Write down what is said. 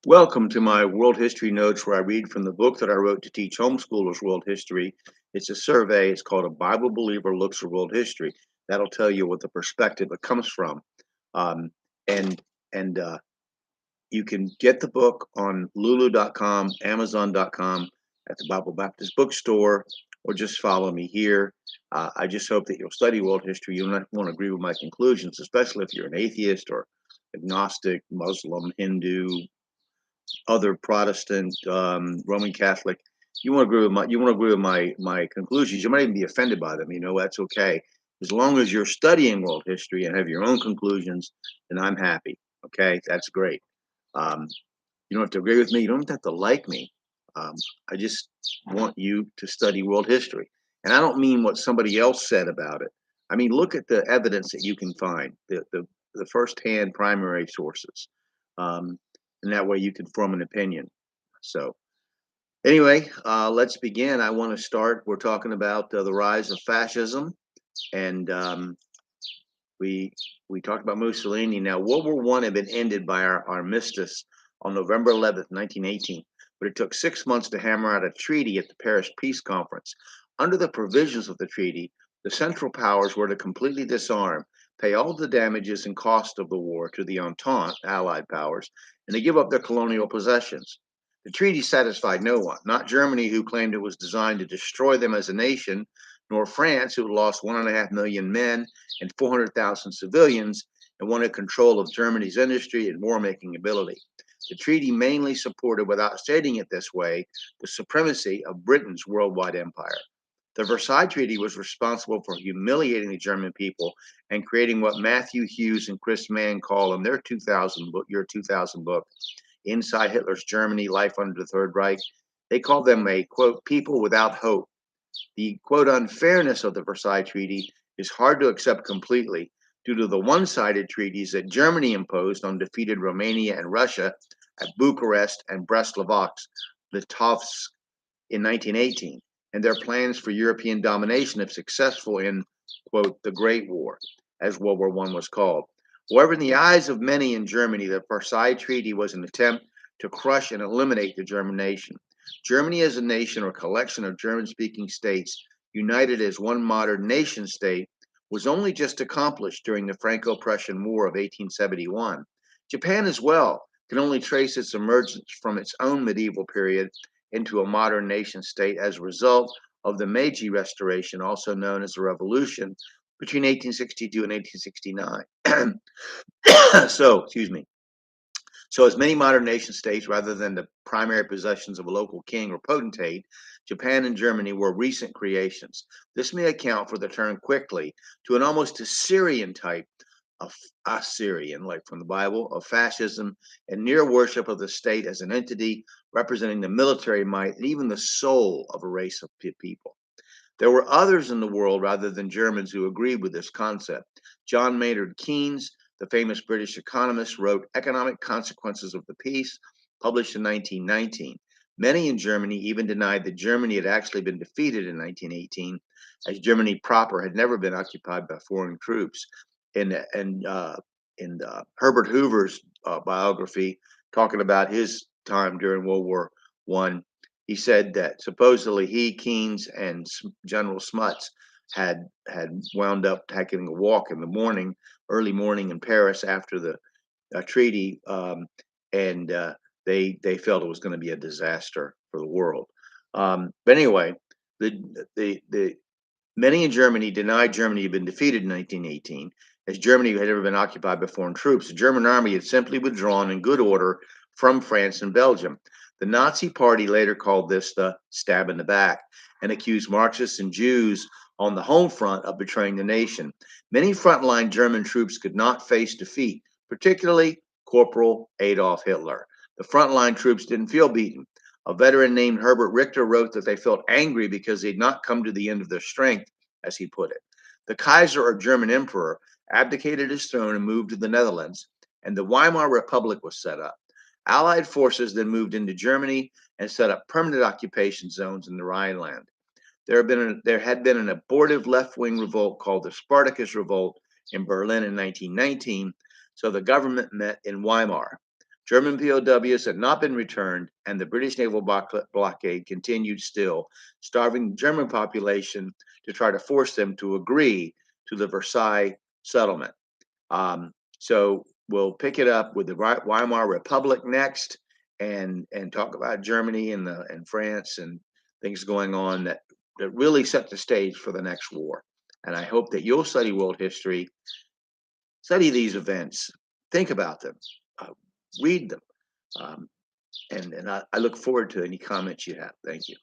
Welcome to my world history notes where I read from the book that I wrote to teach homeschoolers world history. It's a survey. It's called A Bible Believer Looks at World History. That'll tell you what the perspective it comes from. Um, and and You can get the book on lulu.com, amazon.com, at the Bible Baptist bookstore, or just follow me here. I just hope that you'll study world history. You'll not want to agree with my conclusions, especially if you're an atheist or agnostic, Muslim, Hindu, other Protestant, Roman Catholic. You want to agree with my conclusions. You might even be offended by them. That's okay. As long as you're studying world history and have your own conclusions, then I'm happy. Okay, that's great. Um, you don't have to agree with me. You don't have to like me. Um, I just want you to study world history, and I don't mean what somebody else said about it. I mean, look at the evidence that you can find, the firsthand primary sources. Um, and that way you can form an opinion. So, anyway, let's begin. I want to start. We're talking about the rise of fascism, and we we talked about Mussolini. Now, World War I had been ended by our armistice on November 11th, 1918, but it took 6 months to hammer out a treaty at the Paris Peace Conference. Under the provisions of the treaty, the Central Powers were to completely disarm, pay all the damages and cost of the war to the Entente, Allied powers, and to give up their colonial possessions. The treaty satisfied no one, not Germany, who claimed it was designed to destroy them as a nation, nor France, who had lost 1.5 million men and 400,000 civilians and wanted control of Germany's industry and war making ability. The treaty mainly supported, without stating it this way, the supremacy of Britain's worldwide empire. The Versailles Treaty was responsible for humiliating the German people and creating what Matthew Hughes and Chris Mann call in their 2000 book, Inside Hitler's Germany, Life Under the Third Reich. They call them a, quote, people without hope. The, quote, unfairness of the Versailles Treaty is hard to accept completely due to the one-sided treaties that Germany imposed on defeated Romania and Russia at Bucharest and Brest-Litovsk in 1918, and their plans for European domination if successful in, quote, the Great War, as World War I was called. However, in the eyes of many in Germany, the Versailles Treaty was an attempt to crush and eliminate the German nation. Germany as a nation or collection of German-speaking states united as one modern nation state was only just accomplished during the Franco-Prussian War of 1871. Japan as well can only trace its emergence from its own medieval period into a modern nation state as a result of the Meiji Restoration, also known as the Revolution, between 1862 and 1869. Excuse me. So, as many modern nation states, rather than the primary possessions of a local king or potentate, Japan and Germany were recent creations. This may account for the turn quickly to an almost Assyrian type of Assyrian, like from the Bible, of fascism and near worship of the state as an entity representing the military might and even the soul of a race of people. There were others in the world rather than Germans who agreed with this concept. John Maynard Keynes, the famous British economist, wrote Economic Consequences of the Peace, published in 1919. Many in Germany even denied that Germany had actually been defeated in 1918, as Germany proper had never been occupied by foreign troops. In Herbert Hoover's biography, talking about his time during World War I, he said that supposedly he, Keynes, and General Smuts had wound up taking a walk in the morning, early morning in Paris after the treaty, and they felt it was going to be a disaster for the world. But anyway, the many in Germany denied Germany had been defeated in 1918, as Germany had never been occupied by foreign troops. The German army had simply withdrawn in good order from France and Belgium. The Nazi Party later called this the stab in the back and accused Marxists and Jews on the home front of betraying the nation. Many frontline German troops could not face defeat, particularly Corporal Adolf Hitler. The frontline troops didn't feel beaten. A veteran named Herbert Richter wrote that they felt angry because they'd not come to the end of their strength, as he put it. The Kaiser, or German emperor, abdicated his throne and moved to the Netherlands, and the Weimar Republic was set up. Allied forces then moved into Germany and set up permanent occupation zones in the Rhineland. There had been an abortive left-wing revolt called the Spartacus Revolt in Berlin in 1919, so the government met in Weimar. German POWs had not been returned, and the British naval blockade continued still, starving the German population to try to force them to agree to the Versailles settlement. So we'll pick it up with the Weimar Republic next, and talk about Germany and France and things going on that really set the stage for the next war. And I hope that you'll study world history, study these events, think about them, read them, and I look forward to any comments you have. Thank you.